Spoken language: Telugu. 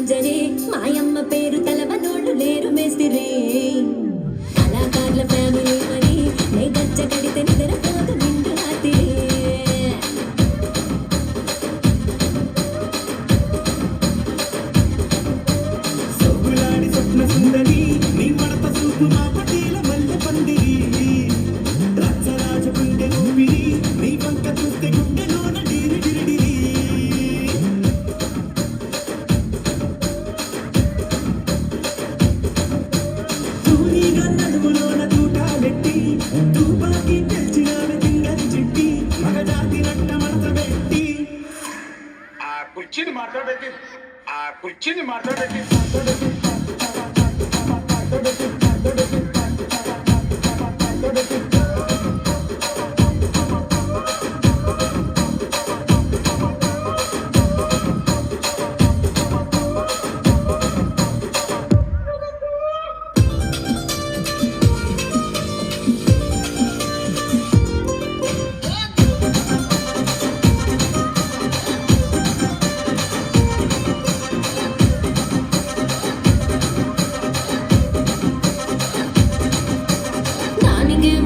ముంజరే మాయమ్మ పేరు తలవనోళ్ళు లేరు మేస్తిరే కళాకారుల ఫ్యామిలీ మరి నే గచ్చ కడితే నిద్రపోదు నిండు రాత్రి సోగులాడి స్వప్న సుందరి నీ మడత చూపు మా పటేల మల్లె పందిరి రాజరాజ గుండె ఊపిరి నీ వంక చూస్తే గుండెలోన డిరి డిరి డిరి తూనీగా నడుములోన తూటాలెట్టి తూపాకి తెచ్చినామె తింగరి చిట్టి మగజాతి నట్ట మడత పెట్టి ఆ కుర్చీని మాట్లాడబెట్టి